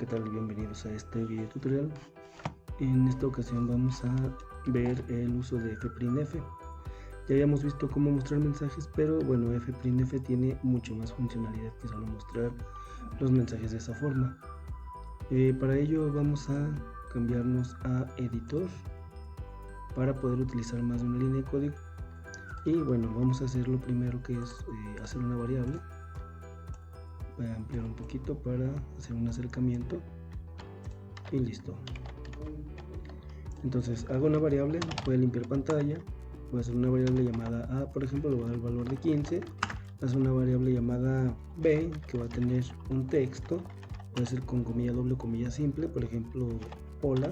¿qué tal? Bienvenidos a este video tutorial. En esta ocasión vamos a ver el uso de fprintf. Ya habíamos visto cómo mostrar mensajes, pero bueno, fprintf tiene mucho más funcionalidad que solo mostrar los mensajes de esa forma. Para ello vamos a cambiarnos a editor para poder utilizar más de una línea de código. Y bueno, vamos a hacer lo primero, que es hacer una variable. Voy a ampliar un poquito para hacer un acercamiento y listo. Entonces hago una variable, voy a limpiar pantalla, voy a hacer una variable llamada a, por ejemplo, le voy a dar el valor de 15, hacer una variable llamada b que va a tener un texto, puede ser con comilla doble o comilla simple, por ejemplo, hola,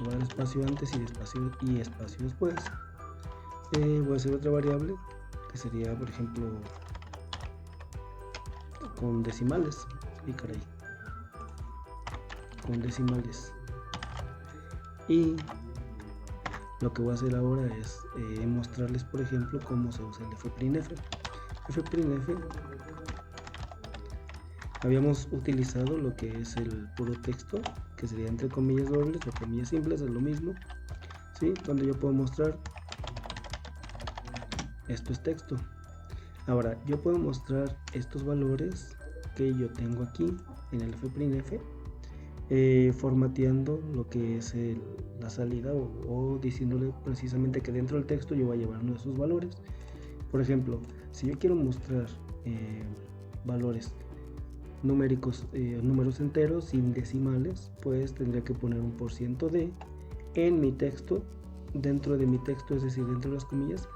voy a dar espacio antes y espacio después. Voy a hacer otra variable que sería, por ejemplo, con decimales, y caray, con decimales. Y lo que voy a hacer ahora es mostrarles, por ejemplo, cómo se usa el fprintf. fprintf, habíamos utilizado lo que es el puro texto, que sería entre comillas dobles o comillas simples, es lo mismo, ¿sí? Donde yo puedo mostrar esto es texto. Ahora yo puedo mostrar estos valores que yo tengo aquí en el fprintf, formateando lo que es la salida o diciéndole precisamente que dentro del texto yo voy a llevar uno de esos valores. Por ejemplo, si yo quiero mostrar valores numéricos, números enteros sin decimales, pues tendría que poner un %d en mi texto, dentro de mi texto, es decir, dentro de las comillas,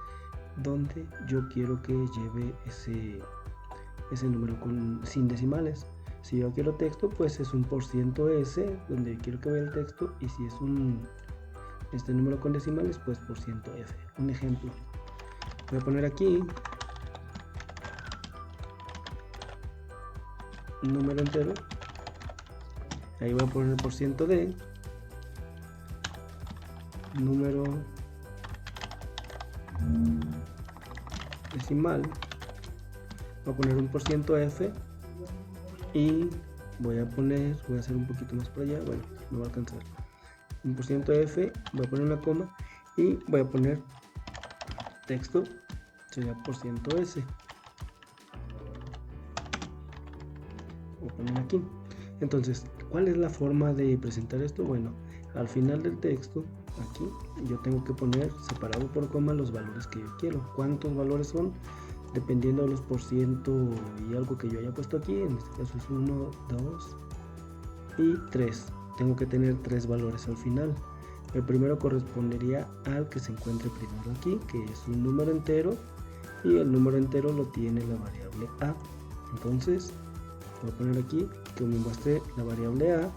donde yo quiero que lleve ese número sin decimales. Si yo quiero texto, pues es un %s donde quiero que vaya el texto, y si es este número con decimales, pues %f. Un ejemplo, voy a poner aquí un número entero, ahí voy a poner %d, número decimal, voy a poner un %f, y voy a hacer un poquito más para allá, bueno, no va a alcanzar, un %f, voy a poner una coma y voy a poner texto, sería %s, voy a poner aquí. Entonces, ¿cuál es la forma de presentar esto? Bueno, al final del texto, aquí, yo tengo que poner separado por coma los valores que yo quiero. ¿Cuántos valores son? Dependiendo de los % y algo que yo haya puesto aquí, en este caso es 1, 2 y 3. Tengo que tener 3 valores al final. El primero correspondería al que se encuentre primero aquí, que es un número entero, y el número entero lo tiene la variable a. Entonces voy a poner aquí que me muestre la variable a.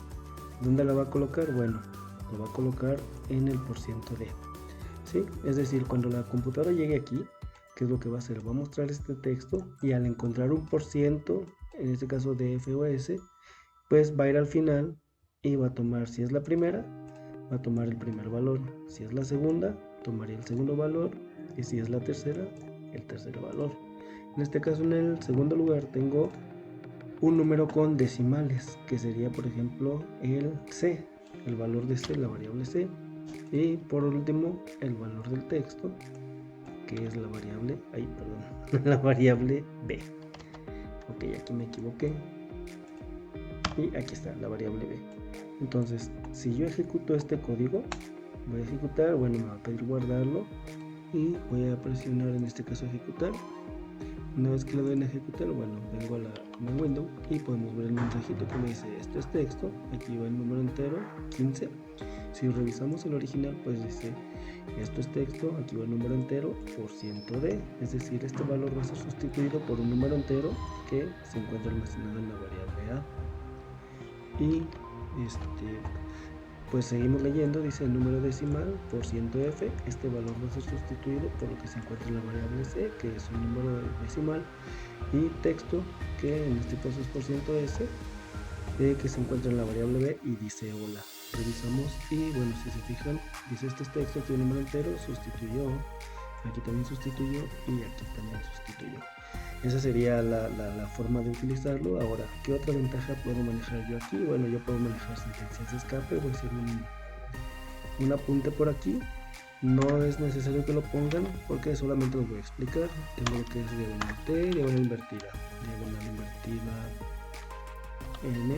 ¿Dónde la va a colocar? Bueno, lo va a colocar en el %d, ¿sí? Es decir, cuando la computadora llegue aquí, ¿qué es lo que va a hacer? Va a mostrar este texto, y al encontrar un %, en este caso de f o s, pues va a ir al final y va a tomar, si es la primera, va a tomar el primer valor, si es la segunda, tomaría el segundo valor, y si es la tercera, el tercer valor. En este caso, en el segundo lugar, tengo un número con decimales, que sería, por ejemplo, el c, el valor de c, la variable c, y por último, el valor del texto, que es la variable, la variable b. Ok, aquí me equivoqué, y aquí está la variable b. Entonces, si yo ejecuto este código, voy a ejecutar, bueno, me va a pedir guardarlo, y voy a presionar, en este caso, ejecutar. Una vez que le doy en ejecutar, bueno, vengo a la window y podemos ver el mensajito que me dice: esto es texto, aquí va el número entero, 15. Si revisamos el original, pues dice: esto es texto, aquí va el número entero, %d, es decir, este valor va a ser sustituido por un número entero que se encuentra almacenado en la variable a. Y pues seguimos leyendo, dice el número decimal, %f, este valor va a ser sustituido por lo que se encuentra en la variable c, que es un número decimal, y texto, que en este caso es %s, que se encuentra en la variable b, y dice hola. Revisamos y bueno, si se fijan, dice este es texto, aquí un número entero, sustituyó, aquí también sustituyó, y aquí también sustituyó. Esa sería la forma de utilizarlo. Ahora, ¿qué otra ventaja puedo manejar yo aquí? Bueno, yo puedo manejar sentencias de escape. Voy a hacer un apunte por aquí. No es necesario que lo pongan porque solamente los voy a explicar. Tengo lo que es diagonal T, diagonal invertida N,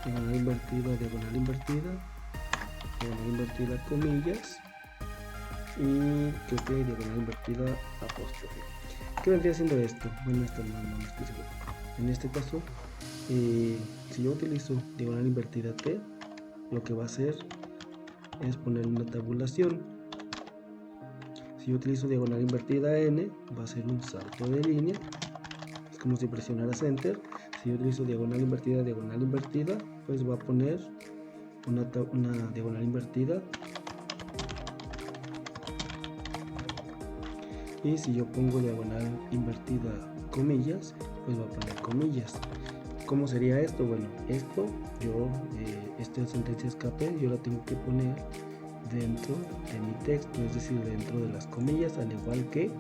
diagonal invertida, comillas, y creo que diagonal invertida apóstrofe. ¿Qué vendría siendo esto? Bueno, esto no estoy seguro. En este caso, si yo utilizo diagonal invertida T, lo que va a hacer es poner una tabulación. Si yo utilizo diagonal invertida N, va a ser un salto de línea. Es como si presionaras Enter. Si yo utilizo diagonal invertida, pues va a poner una diagonal invertida. Y si yo pongo diagonal invertida comillas, pues va a poner comillas. ¿Cómo sería esto? Bueno, esto esta sentencia escape yo la tengo que poner dentro de mi texto, es decir, dentro de las comillas, al igual que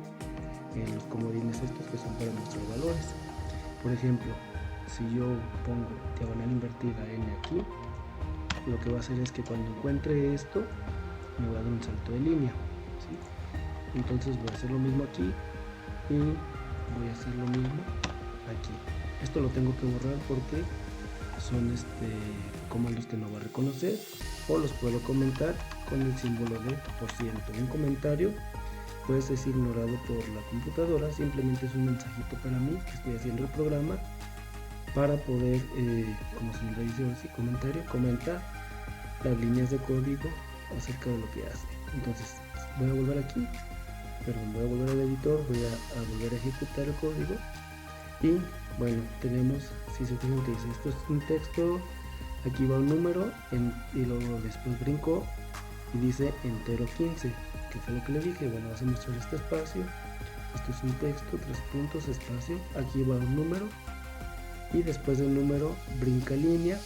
en los comodines estos que son para mostrar valores. Por ejemplo, si yo pongo diagonal invertida N aquí, lo que va a hacer es que cuando encuentre esto me va a dar un salto de línea, ¿sí? Entonces voy a hacer lo mismo aquí y voy a hacer lo mismo aquí. Esto lo tengo que borrar porque son comandos que no va a reconocer, o los puedo comentar con el símbolo de %. Un comentario puede ser ignorado por la computadora, simplemente es un mensajito para mí que estoy haciendo el programa para poder, como se le dice así, comentario, comenta las líneas de código acerca de lo que hace. Entonces voy a volver aquí, voy a volver al editor, voy a volver a ejecutar el código y bueno, tenemos, si se fijan que dice esto es un texto, aquí va un número y luego después brincó y dice entero 15, que fue lo que le dije. Bueno, vas a mostrar este espacio, esto es un texto, 3 puntos, espacio, aquí va un número y después del número brinca línea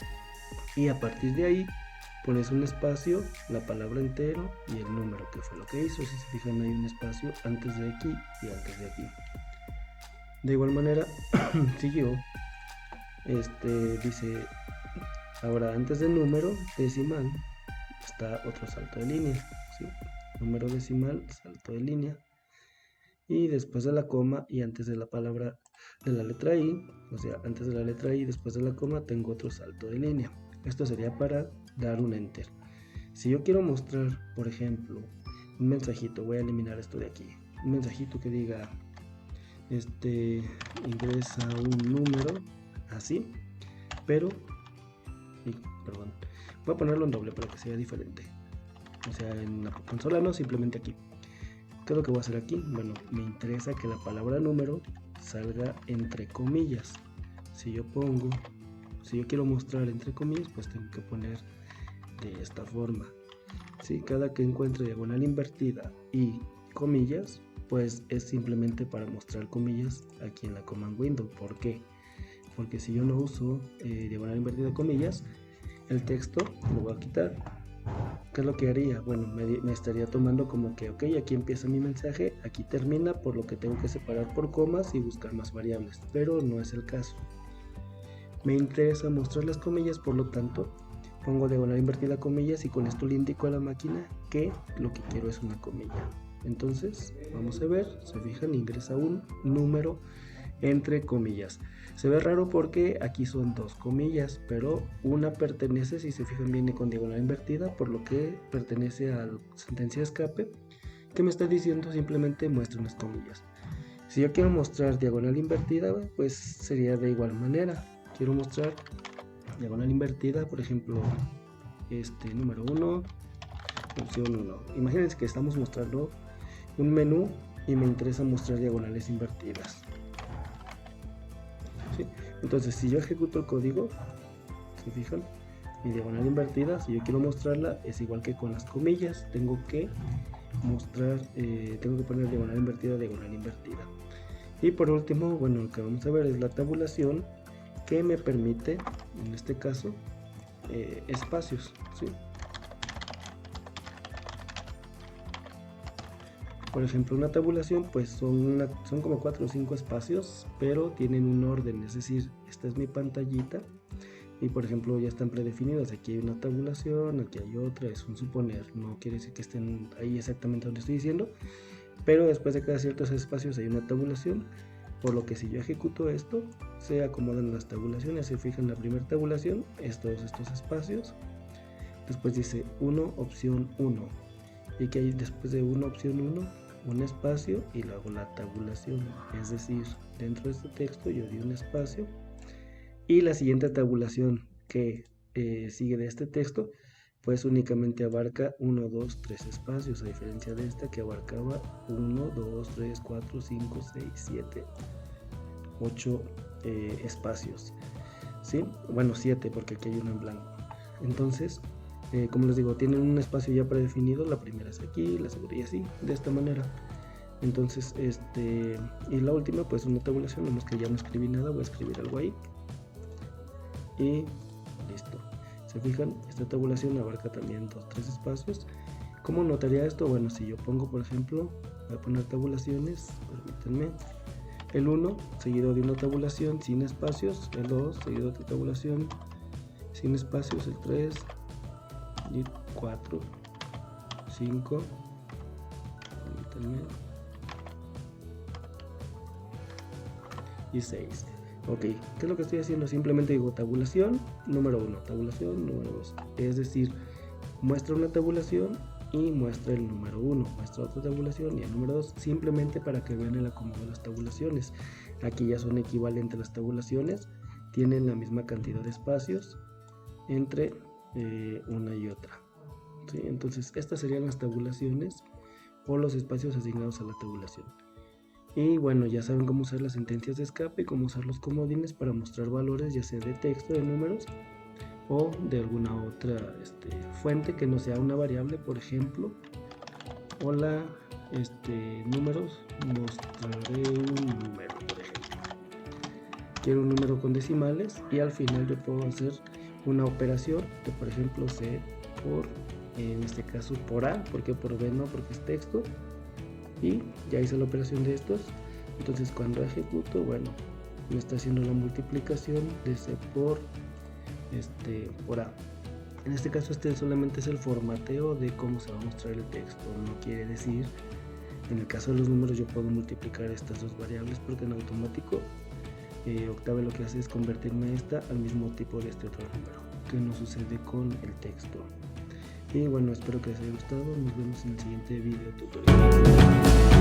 y a partir de ahí pones un espacio, la palabra entero y el número, que fue lo que hizo. Si se fijan, hay un espacio antes de aquí y antes de aquí. De igual manera siguió, dice ahora antes del número decimal está otro salto de línea, ¿sí? Número decimal, salto de línea, y después de la coma y antes de la palabra de la letra I, o sea, antes de la letra I, después de la coma, tengo otro salto de línea. Esto sería para dar un enter. Si yo quiero mostrar, por ejemplo, un mensajito, voy a eliminar esto de aquí, un mensajito que diga ingresa un número así, pero perdón, voy a ponerlo en doble para que sea diferente, o sea, en la consola no, simplemente aquí. ¿Qué es lo que voy a hacer aquí? Bueno, me interesa que la palabra número salga entre comillas. Si yo quiero mostrar entre comillas, pues tengo que poner de esta forma, ¿sí? Cada que encuentre diagonal invertida y comillas, pues es simplemente para mostrar comillas aquí en la command window. ¿Por qué? Porque si yo no uso diagonal invertida comillas, el texto lo voy a quitar. ¿Qué es lo que haría? Bueno, me estaría tomando como que, ok, aquí empieza mi mensaje, aquí termina, por lo que tengo que separar por comas y buscar más variables, pero no es el caso. Me interesa mostrar las comillas, por lo tanto pongo diagonal invertida comillas y con esto le indico a la máquina que lo que quiero es una comilla. Entonces vamos a ver, se fijan, ingresa un número entre comillas. Se ve raro porque aquí son dos comillas, pero una pertenece, si se fijan, viene con diagonal invertida, por lo que pertenece a la sentencia escape, que me está diciendo simplemente muestra unas comillas. Si yo quiero mostrar diagonal invertida, pues sería de igual manera. Quiero mostrar diagonal invertida, por ejemplo, número 1, opción 1. Imagínense que estamos mostrando un menú y me interesa mostrar diagonales invertidas, ¿sí? Entonces, si yo ejecuto el código, se fijan, mi diagonal invertida, si yo quiero mostrarla, es igual que con las comillas, tengo que poner diagonal invertida. Y por último, bueno, lo que vamos a ver es la tabulación, que me permite, en este caso, espacios, ¿sí? Por ejemplo, una tabulación pues son como 4 o 5 espacios, pero tienen un orden, es decir, esta es mi pantallita y por ejemplo ya están predefinidas. Aquí hay una tabulación, aquí hay otra, es un suponer, no quiere decir que estén ahí exactamente donde estoy diciendo, pero después de cada ciertos espacios hay una tabulación, por lo que si yo ejecuto esto, se acomodan las tabulaciones. Se fijan, la primera tabulación es todos estos espacios, después dice 1 opción 1 y que hay después de 1 opción 1 un espacio y luego la tabulación, es decir, dentro de este texto yo di un espacio y la siguiente tabulación que sigue de este texto pues únicamente abarca 1, 2, 3 espacios, a diferencia de esta que abarcaba 1, 2, 3, 4, 5, 6, 7, 8 espacios, ¿sí? Bueno, 7 porque aquí hay uno en blanco. Entonces, como les digo, tienen un espacio ya predefinido, la primera es aquí, la segunda y así, de esta manera. Entonces, y la última pues una tabulación, vemos que ya no escribí nada, voy a escribir algo ahí y listo. Se fijan, esta tabulación abarca también 2, 3 espacios. ¿Cómo notaría esto? Bueno, si yo pongo, por ejemplo, voy a poner tabulaciones, permítanme, el 1 seguido de una tabulación sin espacios, el 2 seguido de otra tabulación sin espacios, el 3 y 4, 5, permítanme, y 6. Ok, ¿qué es lo que estoy haciendo? Simplemente digo tabulación número 1, tabulación número 2. Es decir, muestra una tabulación y muestra el número 1, muestra otra tabulación y el número 2, simplemente para que vean el acomodo de las tabulaciones. Aquí ya son equivalentes las tabulaciones, tienen la misma cantidad de espacios entre una y otra, ¿sí? Entonces estas serían las tabulaciones o los espacios asignados a la tabulación. Y bueno, ya saben cómo usar las sentencias de escape, cómo usar los comodines para mostrar valores, ya sea de texto, de números o de alguna otra fuente que no sea una variable, por ejemplo. Hola, números, mostraré un número, por ejemplo. Quiero un número con decimales y al final yo puedo hacer una operación que, por ejemplo, C por, en este caso por A, porque por B no, porque es texto. Y ya hice la operación de estos. Entonces cuando ejecuto, bueno, me está haciendo la multiplicación de C por A. En este caso solamente es el formateo de cómo se va a mostrar el texto. No quiere decir, en el caso de los números yo puedo multiplicar estas dos variables porque en automático Octave lo que hace es convertirme esta al mismo tipo de este otro número, que no sucede con el texto. Y bueno, espero que les haya gustado. Nos vemos en el siguiente video tutorial.